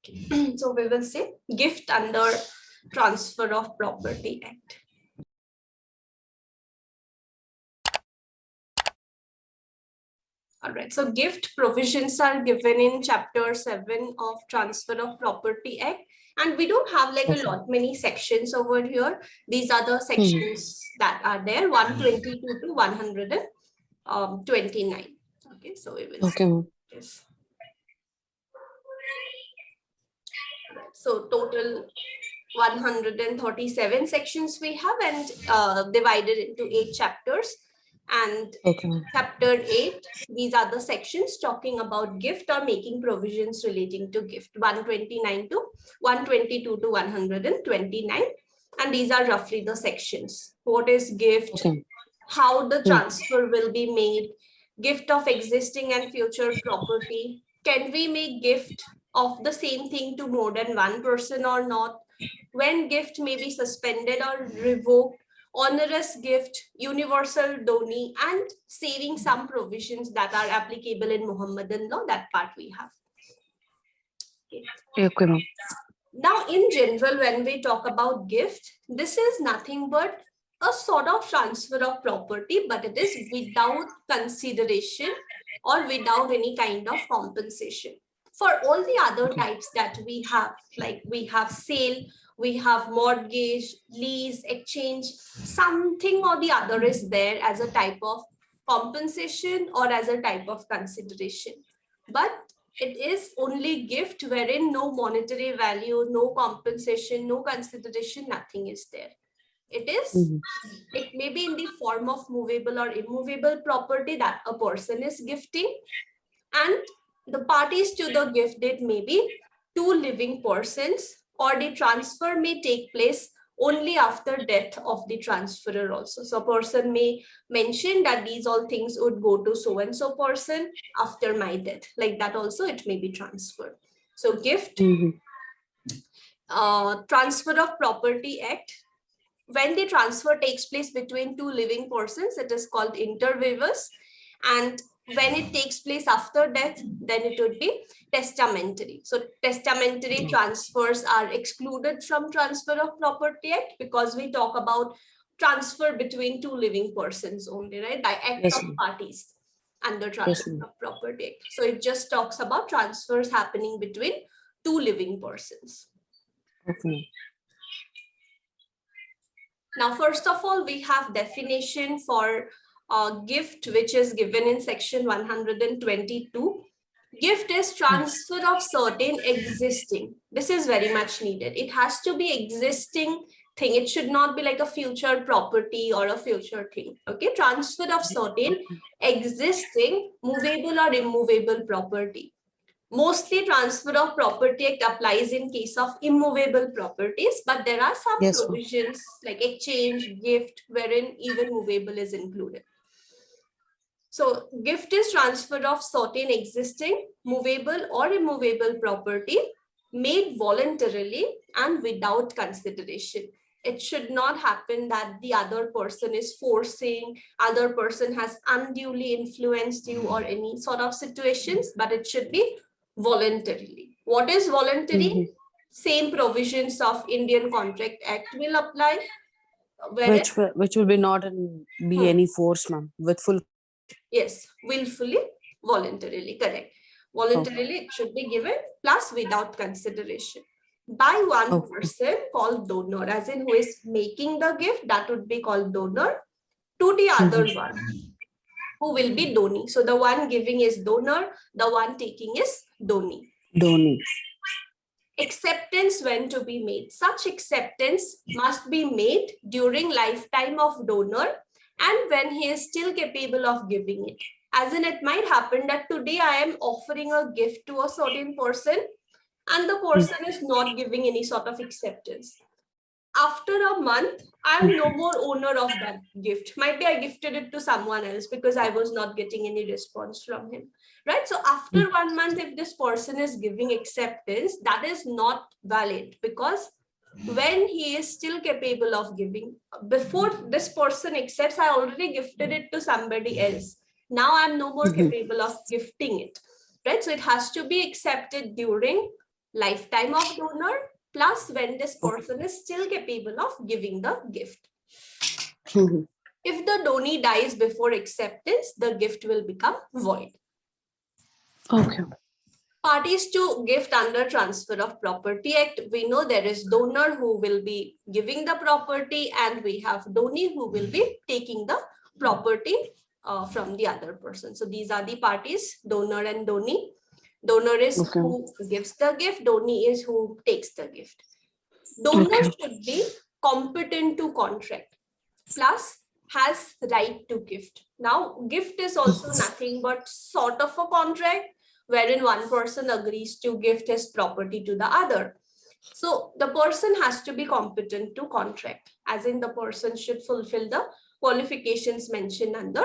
So we will say gift under Transfer of Property Act. All right, so gift provisions are given in Chapter 7 of Transfer of Property Act. And we don't have like a lot many sections over here. These are the sections that are there, 122 to 129. Okay, so we will see this. So total 137 sections we have, and divided into 8 chapters. And chapter 8, these are the sections talking about gift or making provisions relating to gift, 129 to 122 to 129. And these are roughly the sections. What is gift? How the transfer will be made, gift of existing and future property. Can we make gift of the same thing to more than one person or not? When gift may be suspended or revoked, onerous gift, universal Dhioni, and saving some provisions that are applicable in Muhammadan law. That part we have. Okay. Now, in general, when we talk about gift, this is nothing but a sort of transfer of property, but it is without consideration or without any kind of compensation. For all the other types that we have, like we have sale, we have mortgage, lease, exchange, something or the other is there as a type of compensation or as a type of consideration. But it is only gift wherein no monetary value, no compensation, no consideration, nothing is there. It is, it may be in the form of movable or immovable property that a person is gifting, and the parties to the gift deed may be two living persons, or the transfer may take place only after death of the transferor also. So a person may mention that these all things would go to so-and-so person after my death. Like that also it may be transferred. So gift, Transfer of Property Act, when the transfer takes place between two living persons, it is called inter vivos. And when it takes place after death, then it would be testamentary. So testamentary transfers are excluded from Transfer of Property Act because we talk about transfer between two living persons only, right? By act of parties under Transfer of Property Act. So it just talks about transfers happening between two living persons. Now, first of all, we have definition for gift, which is given in section 122. Gift is transfer of certain existing. This is very much needed. It has to be existing thing. It should not be like a future property or a future thing. Okay, transfer of certain existing movable or immovable property. Mostly Transfer of Property Act applies in case of immovable properties, but there are some provisions like exchange, gift, wherein even movable is included. So gift is transfer of certain existing movable or immovable property made voluntarily and without consideration. It should not happen that the other person is forcing, other person has unduly influenced you or any sort of situations, but it should be voluntarily. What is voluntary? Same provisions of Indian Contract Act will apply. Which will be not be any force, ma'am, with full. Yes, willfully, voluntarily, correct. Voluntarily, it should be given, plus without consideration. By one person called donor, as in who is making the gift, that would be called donor, to the other one, who will be Dhioni. So the one giving is donor, the one taking is Dhioni. Acceptance when to be made. Such acceptance must be made during lifetime of donor and when he is still capable of giving it. As in, it might happen that today I am offering a gift to a certain person and the person is not giving any sort of acceptance. After a month, I am no more owner of that gift. Might be I gifted it to someone else because I was not getting any response from him, right? So after 1 month, if this person is giving acceptance, that is not valid because when he is still capable of giving, before this person accepts, I already gifted it to somebody else. Now I'm no more capable of gifting it, right? So it has to be accepted during lifetime of donor, plus when this person is still capable of giving the gift. If the donee dies before acceptance, the gift will become void. Okay. Parties to gift under Transfer of Property Act, we know there is donor who will be giving the property, and we have donee who will be taking the property from the other person. So these are the parties, donor and donee. Donor is who gives the gift, donee is who takes the gift. Donor should be competent to contract, plus has right to gift. Now, gift is also nothing but sort of a contract wherein one person agrees to gift his property to the other. So the person has to be competent to contract, as in the person should fulfill the qualifications mentioned under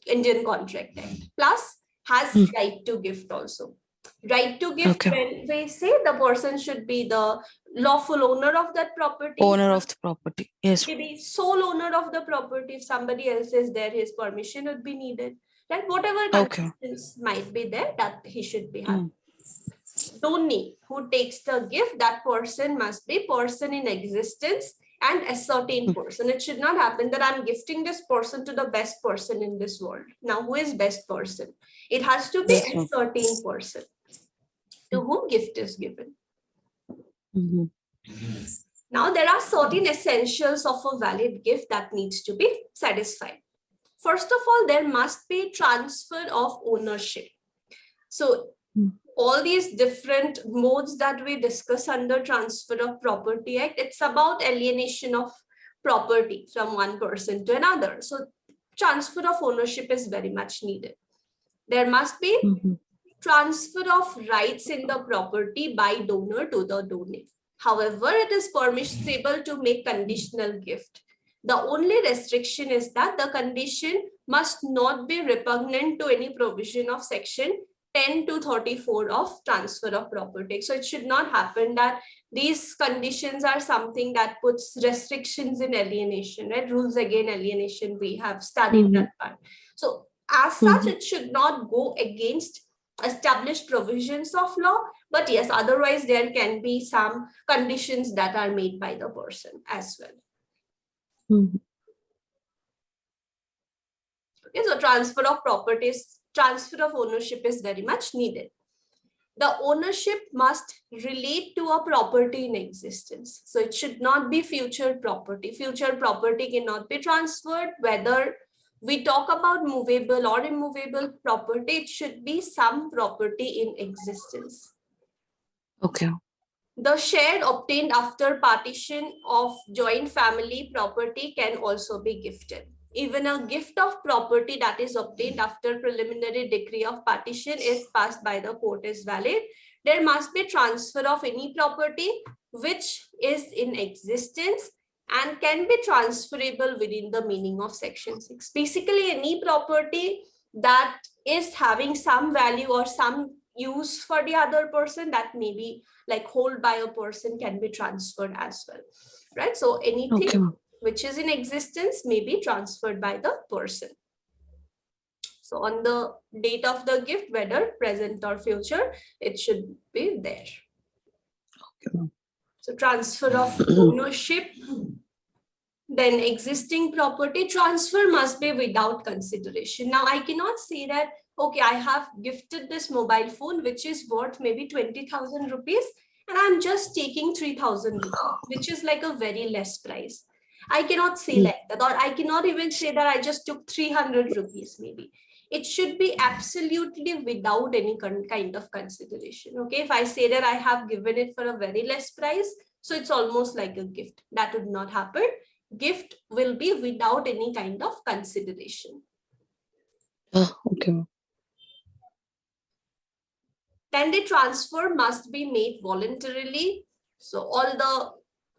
Indian Contract Act, plus has right to gift also. Right to gift, when we say the person should be the lawful owner of that property. Owner of the property, yes. Maybe sole owner of the property. If somebody else is there, his permission would be needed. Right? Whatever conditions might be there, that he should be having. Donee, who takes the gift, that person must be person in existence and a certain person. It should not happen that I'm gifting this person to the best person in this world. Now, who is best person? It has to be a certain person to whom gift is given. Now, there are certain essentials of a valid gift that needs to be satisfied. First of all, there must be transfer of ownership. So, all these different modes that we discuss under Transfer of Property Act, it's about alienation of property from one person to another. So, transfer of ownership is very much needed. There must be transfer of rights in the property by donor to the donee. However, it is permissible to make conditional gift. The only restriction is that the condition must not be repugnant to any provision of section 10 to 34 of Transfer of Property. So it should not happen that these conditions are something that puts restrictions in alienation, right? Rules against alienation, we have studied that part. So as such, it should not go against established provisions of law, but yes, otherwise there can be some conditions that are made by the person as well. Okay, so transfer of properties, transfer of ownership is very much needed. The ownership must relate to a property in existence. So it should not be future property. Future property cannot be transferred, whether we talk about movable or immovable property, it should be some property in existence. Okay. The share obtained after partition of joint family property can also be gifted. Even a gift of property that is obtained after preliminary decree of partition is passed by the court is valid. There must be transfer of any property which is in existence and can be transferable within the meaning of section 6. Basically, any property that is having some value or some use for the other person that may be like hold by a person can be transferred as well, right? So anything which is in existence may be transferred by the person. So on the date of the gift, whether present or future, it should be there. So transfer of ownership, then existing property transfer must be without consideration. Now I cannot say that, okay, I have gifted this mobile phone, which is worth maybe 20,000 rupees, and I'm just taking 3,000 rupees, which is like a very less price. I cannot say like that, or I cannot even say that I just took 300 rupees maybe. It should be absolutely without any kind of consideration. Okay, if I say that I have given it for a very less price, so it's almost like a gift. That would not happen. Gift will be without any kind of consideration. Okay. Then the transfer must be made voluntarily. So all the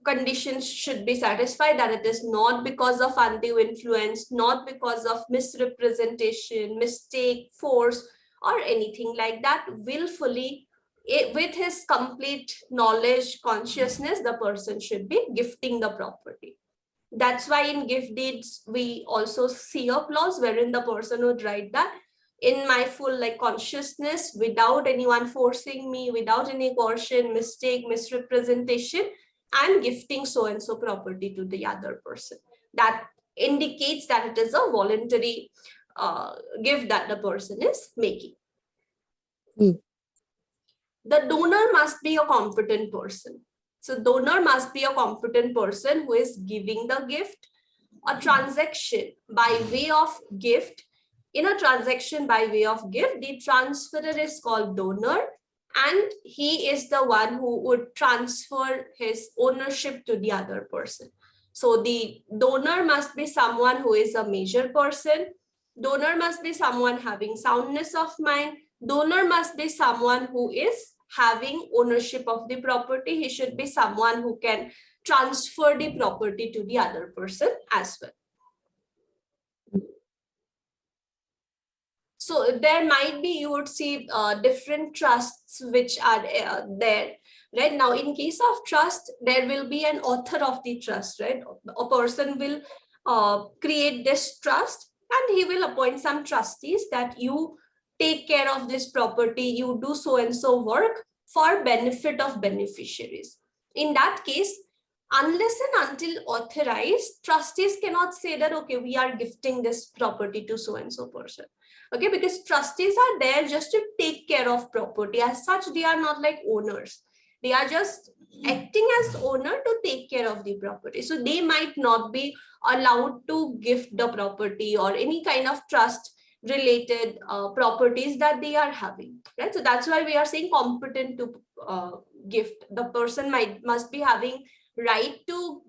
conditions should be satisfied, that it is not because of undue influence, not because of misrepresentation, mistake, force, or anything like that. Willfully, with his complete knowledge, consciousness, the person should be gifting the property. That's why in gift deeds, we also see a clause wherein the person would write that in my full consciousness, without anyone forcing me, without any coercion, mistake, misrepresentation, I'm gifting so and so property to the other person. That indicates that it is a voluntary gift that the person is making. The donor must be a competent person. So donor must be a competent person who is giving the gift. A transaction by way of gift. In a transaction by way of gift, the transferor is called donor, and he is the one who would transfer his ownership to the other person. So the donor must be someone who is a major person. Donor must be someone having soundness of mind. Donor must be someone who is having ownership of the property. He should be someone who can transfer the property to the other person as well. So there might be, you would see different trusts which are there. Right now, in case of trust, there will be an author of the trust, right? A person will create this trust and he will appoint some trustees that you take care of this property, you do so and so work for benefit of beneficiaries. In that case, unless and until authorized, trustees cannot say that, okay, we are gifting this property to so and so person. Okay, because trustees are there just to take care of property. As such, they are not like owners. They are just acting as owner to take care of the property. So they might not be allowed to gift the property or any kind of trust related properties that they are having, right? So that's why we are saying competent to gift. The person must be having right to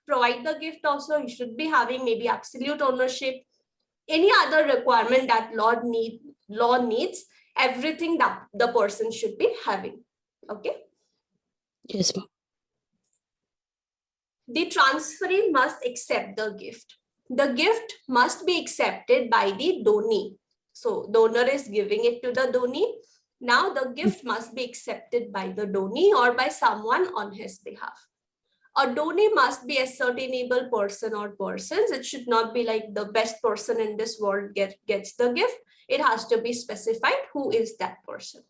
provide the gift also. He should be having maybe absolute ownership, any other requirement that law needs, everything that the person should be having. Okay. Yes, ma'am. The transferee must accept the gift. The gift must be accepted by the donee. So donor is giving it to the donee. Now the gift must be accepted by the donee or by someone on his behalf. A donee must be a ascertainable person or persons. It should not be like the best person in this world gets the gift. It has to be specified who is that person.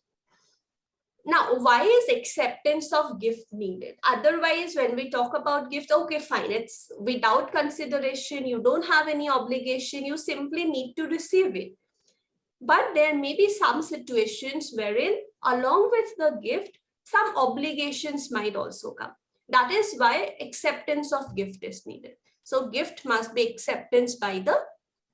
Now, why is acceptance of gift needed? Otherwise, when we talk about gift, okay, fine, it's without consideration, you don't have any obligation, you simply need to receive it. But there may be some situations wherein, along with the gift, some obligations might also come. That is why acceptance of gift is needed. So gift must be acceptance by the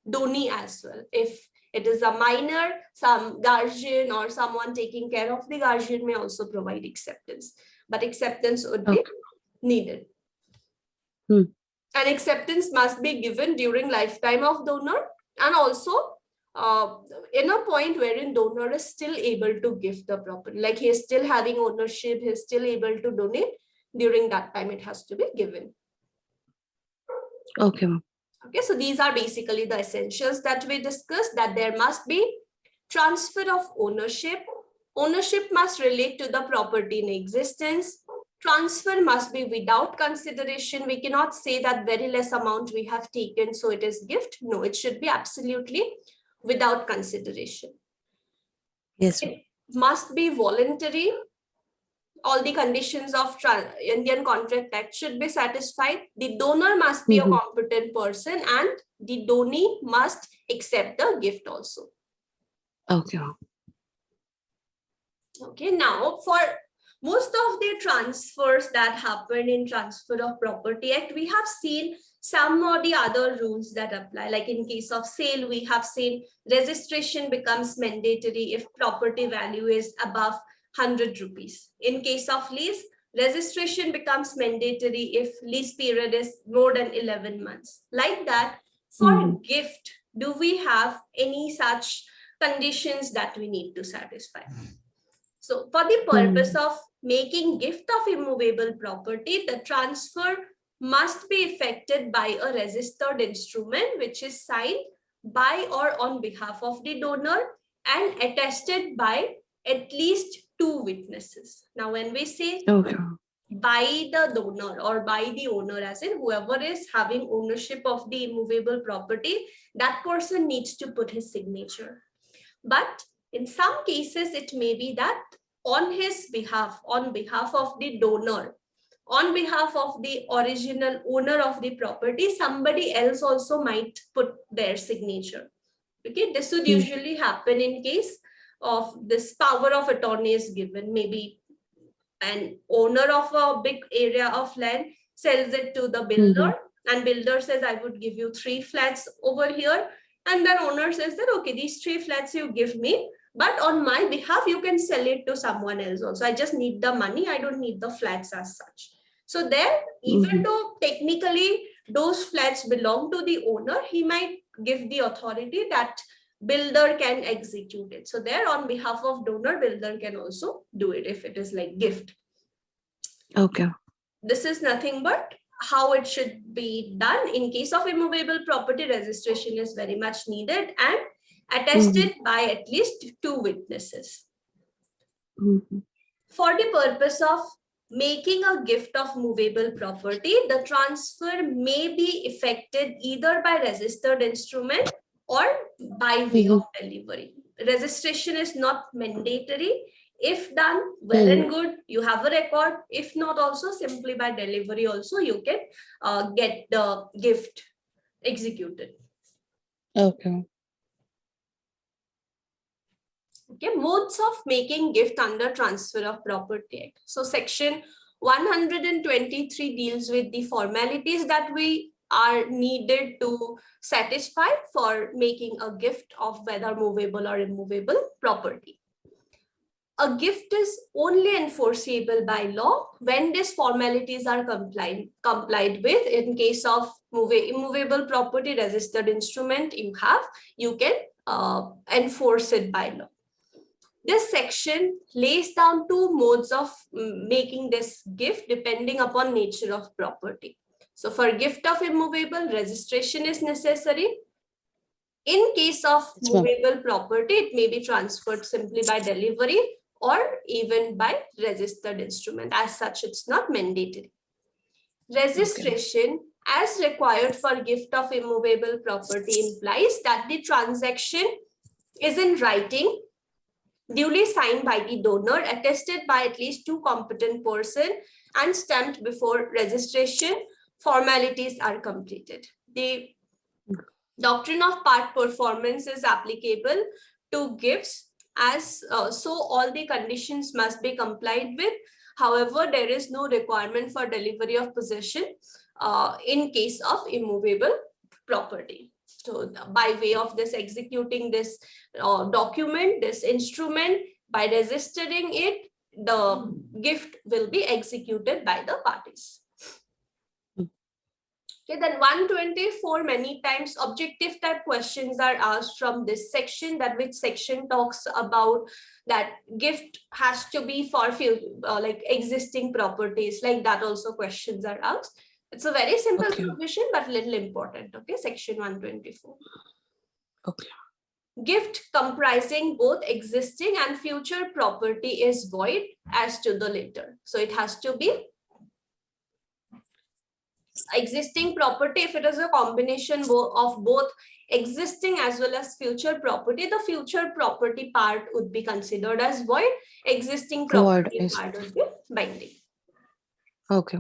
donee as well. If it is a minor, some guardian or someone taking care of the guardian may also provide acceptance. But acceptance would be needed. And acceptance must be given during lifetime of donor, and also in a point wherein donor is still able to give the property, like he is still having ownership, he is still able to donate. During that time, it has to be given. Okay. Okay, so these are basically the essentials that we discussed, that there must be transfer of ownership. Ownership must relate to the property in existence. Transfer must be without consideration. We cannot say that very less amount we have taken, so it is gift. No, it should be absolutely without consideration. Yes. It must be voluntary. All the conditions of Indian Contract Act should be satisfied. The donor must be a competent person, and the donee must accept the gift also. Okay. Okay, now for most of the transfers that happen in Transfer of Property Act, we have seen some or the other rules that apply. Like in case of sale, we have seen registration becomes mandatory if property value is above 100 rupees. In case of lease, registration becomes mandatory if lease period is more than 11 months. Like that, for gift, do we have any such conditions that we need to satisfy? So for the purpose of making gift of immovable property, the transfer must be effected by a registered instrument which is signed by or on behalf of the donor and attested by at least 2 witnesses. Now, when we say by the donor or by the owner, as in whoever is having ownership of the immovable property, that person needs to put his signature. But in some cases, it may be that on his behalf, on behalf of the donor, on behalf of the original owner of the property, somebody else also might put their signature. Okay, this would usually happen in case of this power of attorney is given. Maybe an owner of a big area of land sells it to the builder, and builder says, I would give you 3 flats over here. And then owner says that, okay, these 3 flats you give me, but on my behalf, you can sell it to someone else also. I just need the money. I don't need the flats as such. So there, even though technically those flats belong to the owner, he might give the authority that builder can execute it. So there, on behalf of donor, builder can also do it if it is like gift. Okay. This is nothing but how it should be done. In case of immovable property, registration is very much needed and attested by at least 2 witnesses. For the purpose of making a gift of movable property, the transfer may be effected either by registered instrument or by way of delivery. Registration is not mandatory. If done, well and good, you have a record. If not, also simply by delivery also you can get the gift executed. Okay. Okay, modes of making gift under Transfer of Property Act. So section 123 deals with the formalities that we are needed to satisfy for making a gift of whether movable or immovable property. A gift is only enforceable by law when these formalities are complied with. In case of immovable property registered instrument you can enforce it by law. This section lays down 2 modes of making this gift depending upon nature of property. So for gift of immovable, registration is necessary. In case of movable property, it may be transferred simply by delivery or even by registered instrument. As such, it's not mandatory. Registration as required for gift of immovable property implies that the transaction is in writing, duly signed by the donor, attested by at least 2 competent persons, and stamped before registration formalities are completed. The doctrine of part performance is applicable to gifts as so all the conditions must be complied with. However, there is no requirement for delivery of possession in case of immovable property. So by way of this executing this document, this instrument, by registering it, the gift will be executed by the parties. Okay, then 124, many times objective type questions are asked from this section, that which section talks about that gift has to be for like existing properties, like that also questions are asked. It's a very simple provision, but little important. Okay, section 124. Okay. Gift comprising both existing and future property is void as to the latter. So it has to be existing property. If it is a combination of both existing as well as future property, the future property part would be considered as void. Existing property part would be binding. Okay.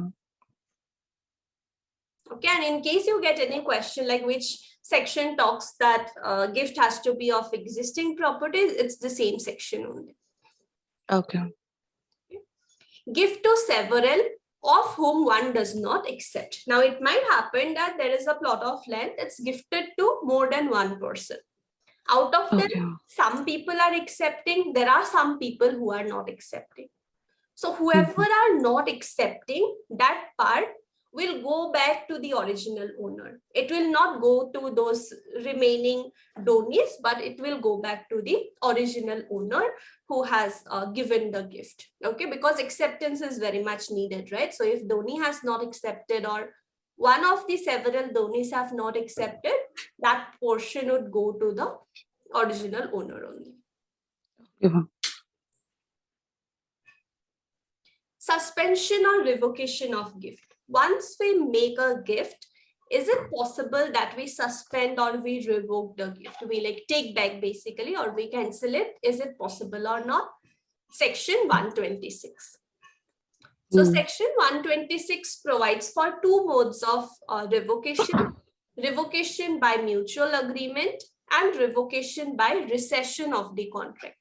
Okay, and in case you get any question like which section talks that gift has to be of existing properties, it's the same section only. Okay. Gift to several of whom one does not accept. Now, it might happen that there is a plot of land that's gifted to more than one person. Out of them, some people are accepting. There are some people who are not accepting. So whoever are not accepting, that part will go back to the original owner. It will not go to those remaining donees, but it will go back to the original owner who has given the gift. Okay, because acceptance is very much needed, right? So if donee has not accepted or one of the several donees have not accepted, that portion would go to the original owner only. Suspension or revocation of gift. Once we make a gift, is it possible that we suspend or we revoke the gift? We like take back basically, or we cancel it. Is it possible or not? Section 126. So section 126 provides for two modes of revocation. Revocation by mutual agreement and revocation by recession of the contract.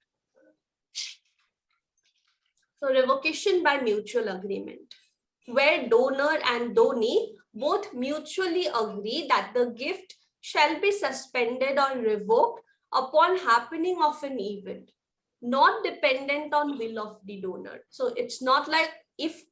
So revocation by mutual agreement, where donor and donee both mutually agree that the gift shall be suspended or revoked upon happening of an event, not dependent on will of the donor. So it's not like if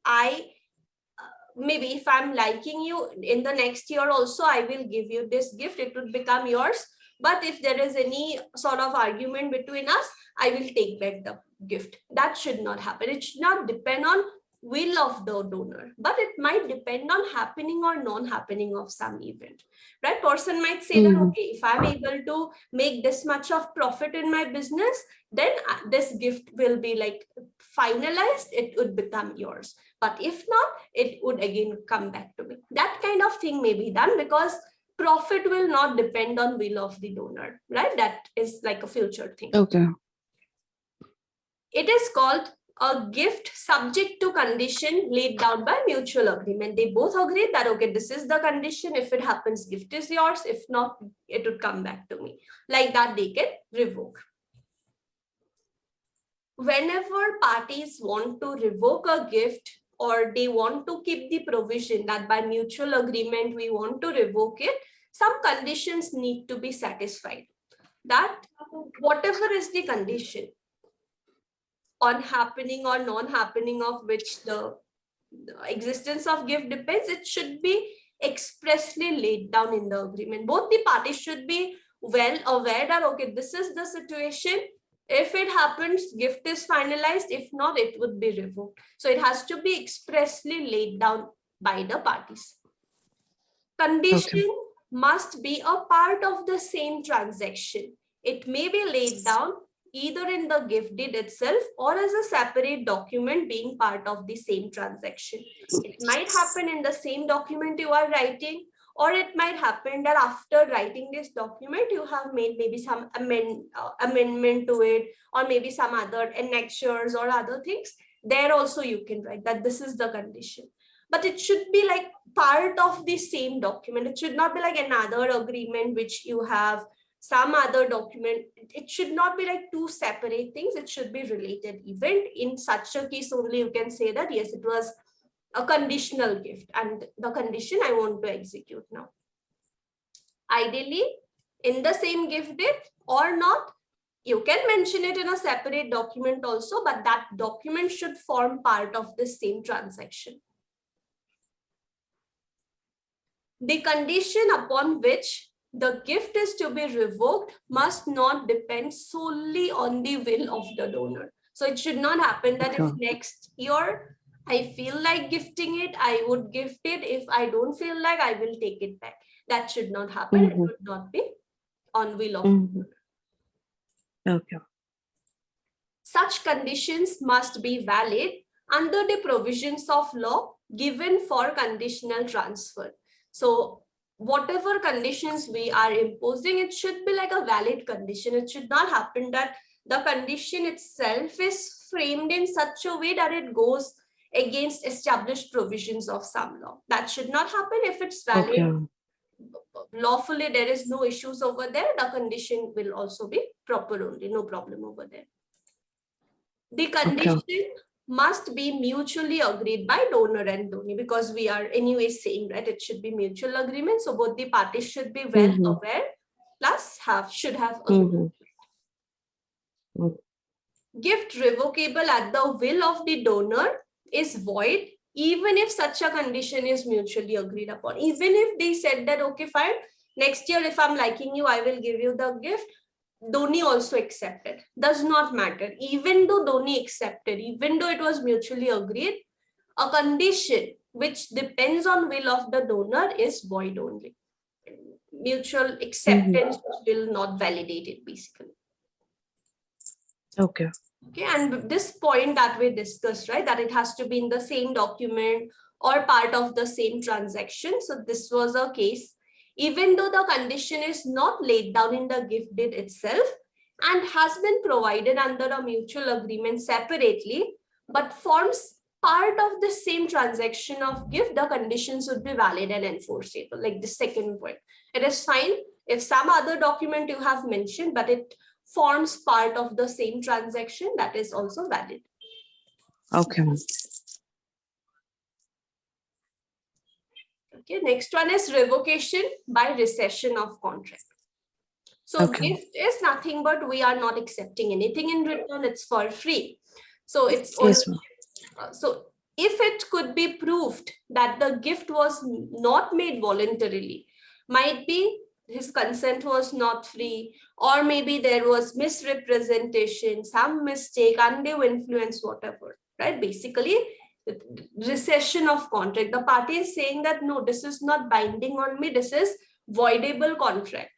maybe if I'm liking you in the next year also, I will give you this gift, it would become yours. But if there is any sort of argument between us, I will take back the gift. That should not happen. It should not depend on will of the donor, but it might depend on happening or non-happening of some event, right? Person might say that, okay, if I'm able to make this much of profit in my business, then this gift will be like finalized, it would become yours. But if not, it would again come back to me. That kind of thing may be done because profit will not depend on will of the donor, right? That is like a future thing. Okay. It is called a gift subject to condition laid down by mutual agreement. They both agree that, okay, this is the condition. If it happens, gift is yours. If not, it would come back to me. Like that, they can revoke. Whenever parties want to revoke a gift or they want to keep the provision that by mutual agreement, we want to revoke it, some conditions need to be satisfied. That whatever is the condition on happening or non-happening of which the existence of gift depends, it should be expressly laid down in the agreement. Both the parties should be well aware that, okay, this is the situation. If it happens, gift is finalized. If not, it would be revoked. So it has to be expressly laid down by the parties. Condition must be a part of the same transaction. It may be laid down either in the gift deed itself or as a separate document being part of the same transaction. It might happen in the same document you are writing, or it might happen that after writing this document, you have made maybe some amendment to it, or maybe some other annexures or other things. There also you can write that this is the condition. But it should be like part of the same document. It should not be like another agreement which you have some other document. It should not be like two separate things. It should be related event. In such a case only you can say that, yes, it was a conditional gift and the condition I want to execute now. Ideally, in the same gift deed or not, you can mention it in a separate document also, but that document should form part of the same transaction. The condition upon which the gift is to be revoked must not depend solely on the will of the donor. So it should not happen that if next year I feel like gifting it, I would gift it. If I don't feel like, I will take it back. That should not happen. It would not be on will of the donor. Okay. Such conditions must be valid under the provisions of law given for conditional transfer. So whatever conditions we are imposing, it should be like a valid condition. It should not happen that the condition itself is framed in such a way that it goes against established provisions of some law. That should not happen. If it's valid, lawfully, there is no issues over there. The condition will also be proper only, no problem over there. The condition must be mutually agreed by donor and donee, because we are anyway saying that it should be mutual agreement. So both the parties should be well aware, plus should have agreed. Gift revocable at the will of the donor is void, even if such a condition is mutually agreed upon. Even if they said that, okay, fine, next year if I'm liking you, I will give you the gift. Donee also accepted. Does not matter. Even though donee accepted, even though it was mutually agreed, a condition which depends on will of the donor is void only. Mutual acceptance will not validate it, basically. Okay. Okay, and this point that we discussed, right, that it has to be in the same document or part of the same transaction. So this was a case, even though the condition is not laid down in the gift deed itself and has been provided under a mutual agreement separately, but forms part of the same transaction of gift, the conditions would be valid and enforceable. Like the second point, it is fine if some other document you have mentioned, but it forms part of the same transaction, that is also valid. Okay. Okay, next one is revocation by recession of contract. So Okay. gift is nothing but we are not accepting anything in return, it's for free. So it's only, Yes, ma'am. so if it could be proved that the gift was not made voluntarily, might be his consent was not free, or maybe there was misrepresentation, some mistake, undue influence, whatever, right? Basically, recession of contract. The party is saying that no, this is not binding on me, this is voidable contract.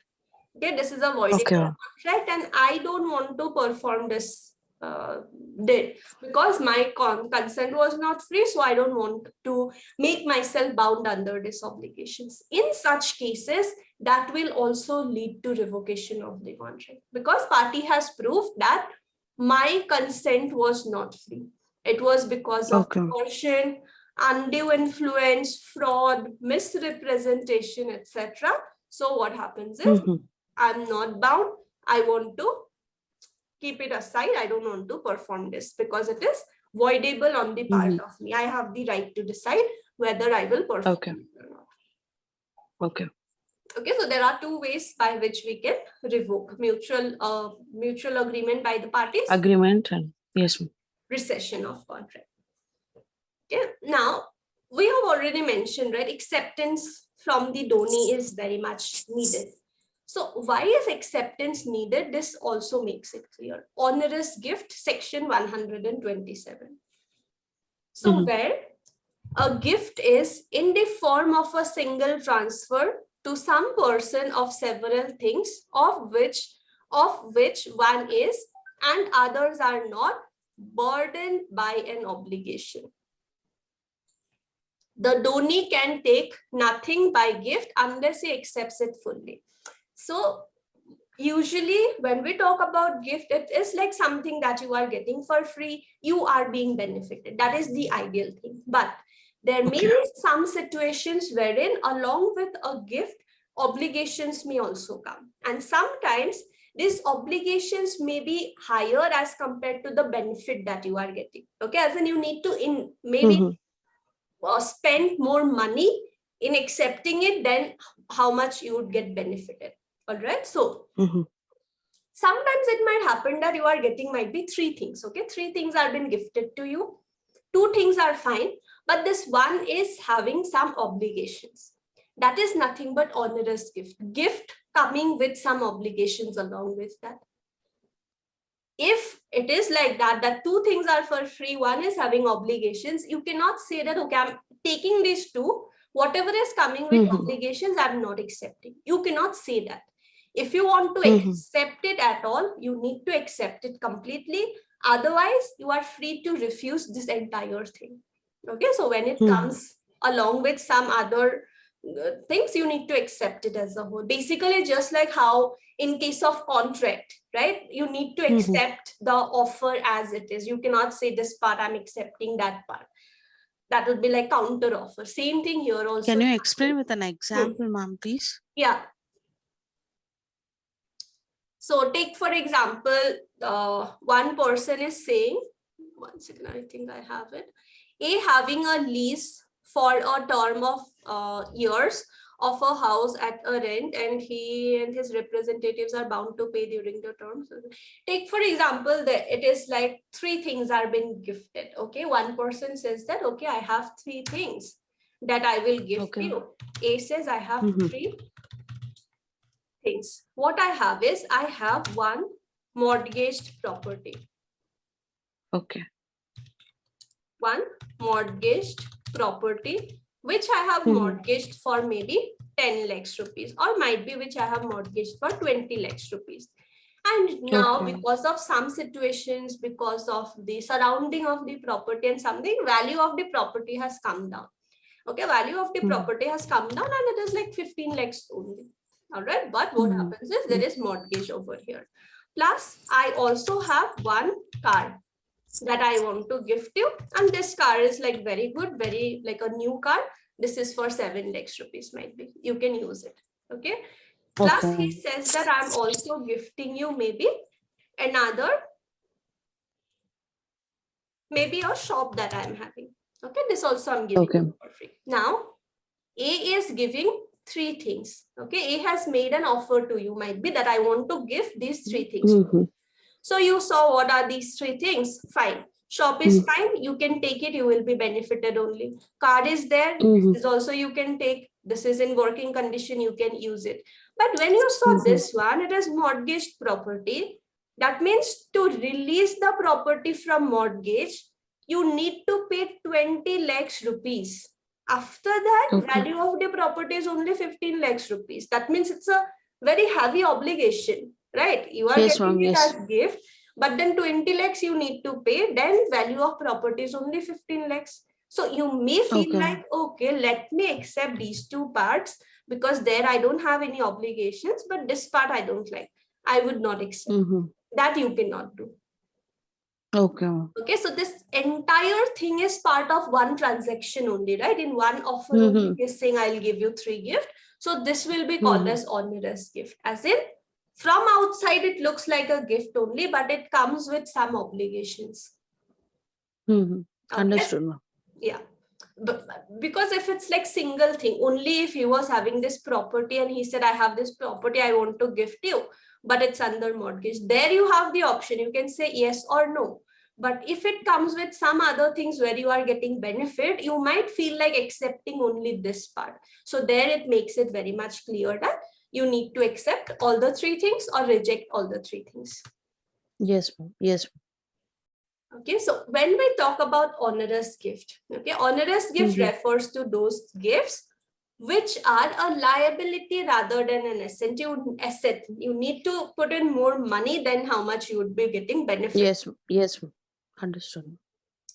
Okay, this is a voidable contract and I don't want to perform this deed because my consent was not free, so I don't want to make myself bound under these obligations. In such cases, that will also lead to revocation of the contract because party has proved that my consent was not free. It was because of coercion, undue influence, fraud, misrepresentation, etc. So what happens is, I'm not bound. I want to keep it aside. I don't want to perform this because it is voidable on the part of me. I have the right to decide whether I will perform it or not. Okay. Okay, so there are two ways by which we can revoke: mutual agreement by the parties. Agreement and yes, ma'am. Recession of contract. Okay, now we have already mentioned, right? Acceptance from the donee is very much needed. So why is acceptance needed? This also makes it clear. Onerous gift, section 127. So where a gift is in the form of a single transfer to some person of several things, of which one is and others are not burdened by an obligation. The donee can take nothing by gift unless he accepts it fully. So usually when we talk about gift, it is like something that you are getting for free, you are being benefited. That is the ideal thing. But there may be some situations wherein along with a gift, obligations may also come. And sometimes these obligations may be higher as compared to the benefit that you are getting. Okay, as in you need to maybe spend more money in accepting it than how much you would get benefited. All right, so sometimes it might happen that you are getting might be three things. Okay, three things are been gifted to you, two things are fine, but this one is having some obligations. That is nothing but onerous gift coming with some obligations along with that. If it is like that, that two things are for free, one is having obligations, you cannot say that, okay, I'm taking these two, whatever is coming with obligations, I'm not accepting. You cannot say that. If you want to accept it at all, you need to accept it completely. Otherwise, you are free to refuse this entire thing. Okay, so when it comes along with some other things, you need to accept it as a whole. Basically, just like how in case of contract, right, you need to accept the offer as it is. You cannot say this part I'm accepting, that part. That would be like counter offer. Same thing here also. Can you explain with an example, ma'am, please? Yeah. So take for example, one person is saying, one second, I think I have it. A having a lease for a term of years of a house at a rent, and he and his representatives are bound to pay during the term. So take for example that it is like three things are being gifted. Okay, one person says that, okay, I have three things that I will gift you. A says I have three things. What I have is I have one mortgaged property. Okay. One mortgaged property, which I have mortgaged for maybe 10 lakhs rupees, or might be which I have mortgaged for 20 lakhs rupees. And now, Okay. because of some situations, because of the surrounding of the property and something, value of the property has come down. Okay, value of the property has come down and it is like 15 lakhs only. All right, but what happens is there is mortgage over here. Plus, I also have one car that I want to gift you, and this car is like very good, very like a new car. This is for 7 lakhs rupees, might be. You can use it. Okay. Plus, Okay. he says that I'm also gifting you maybe another, maybe a shop that I'm having. Okay, this also I'm giving you for free. Now, A is giving 3 things. Okay, A has made an offer to you, might be that I want to give these 3 things. So you saw what are these 3 things? Fine. Shop is fine. You can take it. You will be benefited only. Car is there. This is also you can take. This is in working condition. You can use it. But when you saw this one, it is mortgaged property. That means to release the property from mortgage, you need to pay 20 lakhs rupees. After that, value of the property is only 15 lakhs rupees. That means it's a very heavy obligation, right? You are getting it as gift, but then 20 lakhs you need to pay. Then value of property is only 15 lakhs. So you may feel like, okay, let me accept these 2 parts because there I don't have any obligations, but this part I don't like. I would not accept. That you cannot do. Okay, so this entire thing is part of one transaction only, right? In one offer only, he's saying I'll give you 3 gifts. So this will be called as onerous gift. As in, from outside it looks like a gift only, but it comes with some obligations. Okay? Understood. Yeah. Because if it's like single thing, only if he was having this property and he said, I have this property, I want to gift you, but it's under mortgage. There you have the option. You can say yes or no. But if it comes with some other things where you are getting benefit, you might feel like accepting only this part. So there it makes it very much clear that you need to accept all the 3 things or reject all the 3 things. Yes. Okay, so when we talk about onerous gift, okay, onerous gift refers to those gifts which are a liability rather than an asset. You need to put in more money than how much you would be getting benefit. Yes. Understood.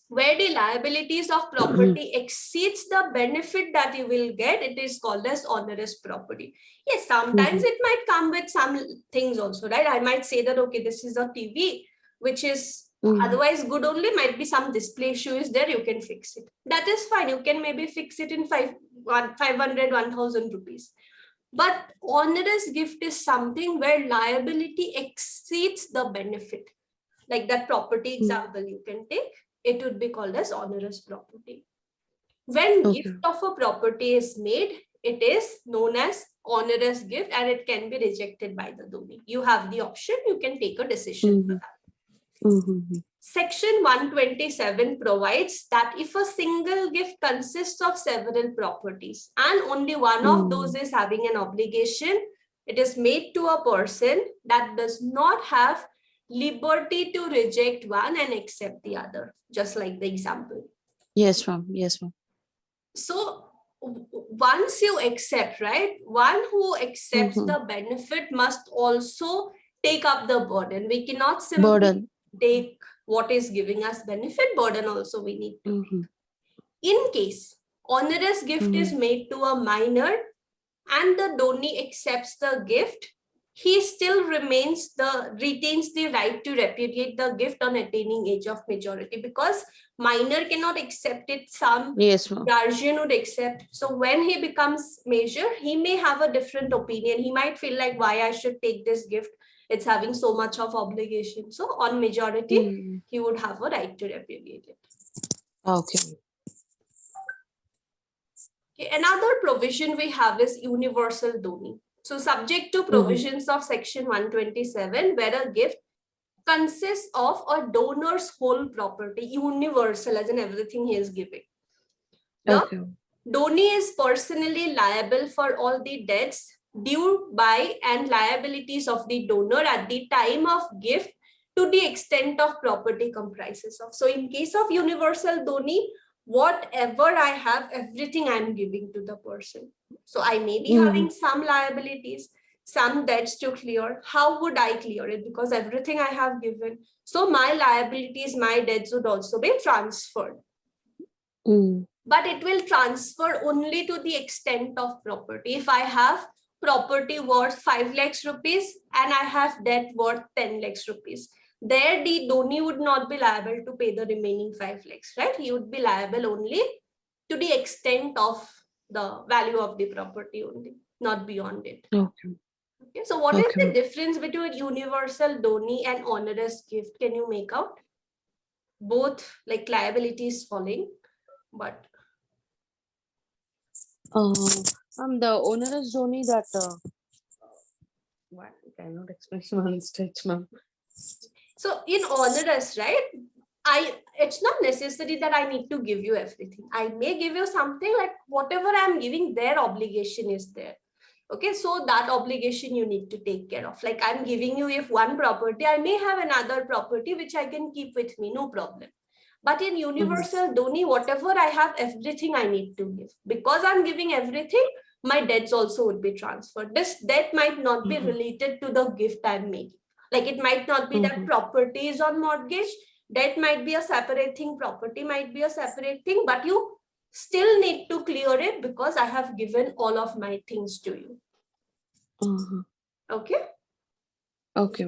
Where the liabilities of property exceeds the benefit that you will get, it is called as onerous property. Yes, sometimes it might come with some things also, right? I might say that, okay, this is a TV, which is otherwise good only, might be some display issue is there, you can fix it. That is fine. You can maybe fix it in 500, 1,000 rupees. But onerous gift is something where liability exceeds the benefit. Like that property example you can take, it would be called as onerous property. When gift of a property is made, it is known as onerous gift and it can be rejected by the donee. You have the option, you can take a decision for that. Section 127 provides that if a single gift consists of several properties and only one of those is having an obligation, it is made to a person that does not have liberty to reject one and accept the other, just like the example. Yes, ma'am. So once you accept, right, one who accepts the benefit must also take up the burden. We cannot simply take what is giving us benefit, burden also we need to take. In case onerous gift is made to a minor and the donee accepts the gift, he still retains the right to repudiate the gift on attaining age of majority, because minor cannot accept it, some guardian would accept. So when he becomes major, he may have a different opinion. He might feel like, why I should take this gift? It's having so much of obligation. So on majority, he would have a right to repudiate it. Okay. Another provision we have is universal donee. So subject to provisions of section 127, where a gift consists of a donor's whole property, universal as in everything he is giving. The donee is personally liable for all the debts due by and liabilities of the donor at the time of gift to the extent of property comprises of. So in case of universal donee, whatever I have, everything I'm giving to the person. So I may be having some liabilities. some debts to clear. How would I clear it? Because everything I have given. So my liabilities, my debts would also be transferred. But it will transfer only to the extent of property. If I have property worth 5 lakhs rupees and I have debt worth 10 lakhs rupees, there the donee would not be liable to pay the remaining 5 lakhs, right? He would be liable only to the extent of the value of the property only, not beyond it. Okay. Okay, so what is the difference between universal donee and onerous gift? Can you make out? Both like liabilities falling, but the onerous donee that what I cannot express one stretch, ma'am. so in onerous, right? It's not necessary that I need to give you everything. I may give you something, like whatever I'm giving, their obligation is there. Okay, so that obligation you need to take care of. Like I'm giving you, if one property, I may have another property which I can keep with me, no problem. But in universal donee, whatever I have, everything I need to give. Because I'm giving everything, my debts also would be transferred. This debt might not be related to the gift I'm making. Like it might not be that property is on mortgage, debt might be a separate thing, property might be a separate thing, but you still need to clear it because I have given all of my things to you. Okay? Okay.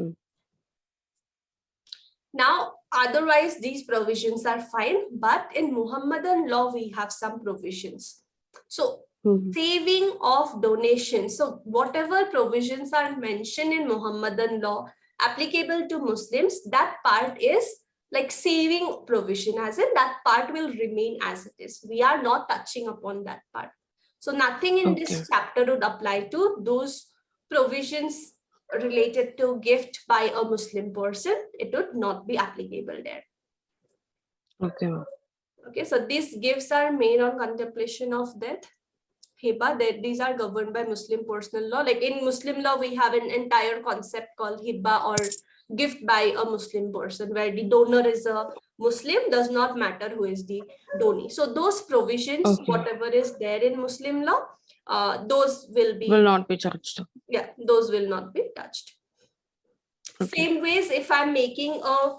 Now, otherwise, these provisions are fine, but in Muhammadan law, we have some provisions. So, saving of donations. So, whatever provisions are mentioned in Muhammadan law applicable to Muslims, that part is like saving provision, as in that part will remain as it is. We are not touching upon that part. So, nothing in this chapter would apply to those provisions related to gift by a Muslim person. It would not be applicable there. Okay. Okay, so these gifts are made on contemplation of death. Hiba, these are governed by Muslim personal law. Like in Muslim law, we have an entire concept called hiba, or gift by a Muslim person, where the donor is a Muslim, does not matter who is the donee. So those provisions, whatever is there in Muslim law, those will not be charged. Yeah, those will not be touched. Same ways, if I'm making a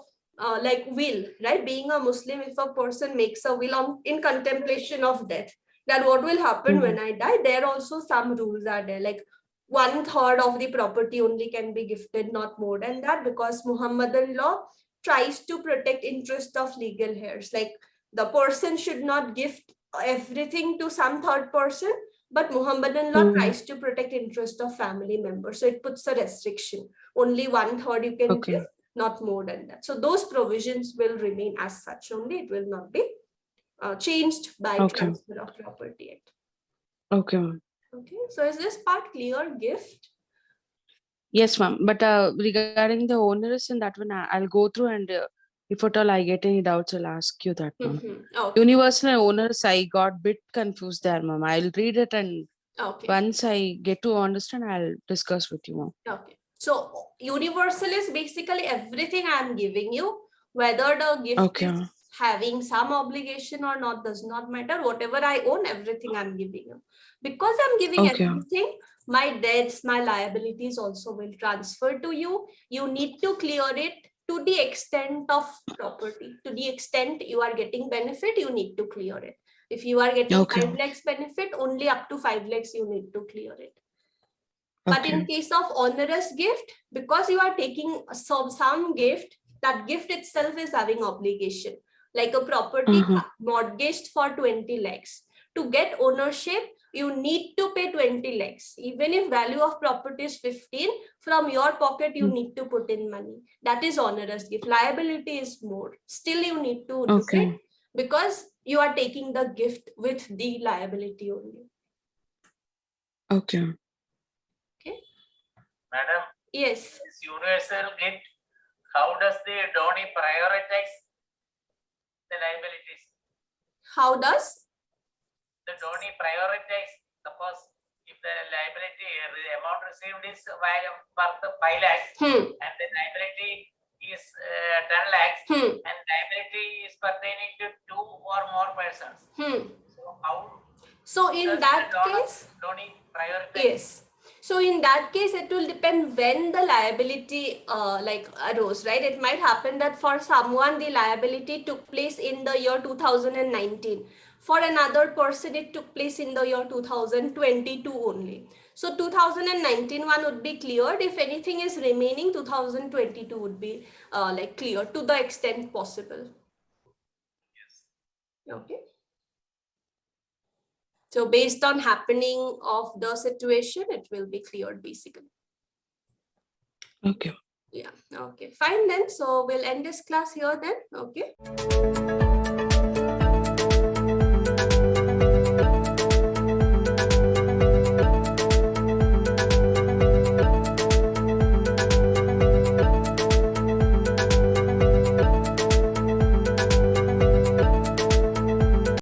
like will, right? Being a Muslim, if a person makes a will in contemplation of death, that what will happen when I die? There also some rules are there, like 1/3 of the property only can be gifted, not more than that, because Muhammadan law tries to protect interest of legal heirs. Like the person should not gift everything to some third person, but Muhammadan law tries to protect interest of family members. So it puts a restriction. Only 1/3 you can give, not more than that. So those provisions will remain as such only. It will not be changed by transfer of property act. Okay. Okay. So is this part clear? Gift? Yes, ma'am. But regarding the onerous in that one, I'll go through, and if at all I get any doubts, I'll ask you that, ma'am. Universal and onerous, I got a bit confused there, ma'am. I'll read it, and once I get to understand, I'll discuss with you, ma'am. Okay. So universal is basically everything I'm giving you, whether the gift is having some obligation or not does not matter. Whatever I own, everything I'm giving you. Because I'm giving everything, my debts, my liabilities also will transfer to you. You need to clear it to the extent of property. To the extent you are getting benefit, you need to clear it. If you are getting 5 lakhs benefit, only up to 5 lakhs you need to clear it. But in case of onerous gift, because you are taking some gift, that gift itself is having obligation. Like a property mortgaged for 20 lakhs. To get ownership, you need to pay 20 lakhs. Even if value of property is 15, from your pocket you need to put in money. That is onerous gift. Liability is more. Still you need to do it because you are taking the gift with the liability only. Okay. Madam, yes. This universal gift, how does the donee prioritize the liabilities? How does the donee prioritize? Suppose if the liability, the amount received is worth 5 lakhs and the liability is 10 lakhs and liability is pertaining to 2 or more persons. So how? So in that case, donee prioritize? Yes. So in that case, it will depend when the liability arose, right? It might happen that for someone, the liability took place in the year 2019. For another person, it took place in the year 2022 only. So 2019 one would be cleared. If anything is remaining, 2022 would be cleared to the extent possible. Okay. So based on happening of the situation, it will be cleared basically. Okay. Yeah. Okay. Fine then. So we'll end this class here then. Okay.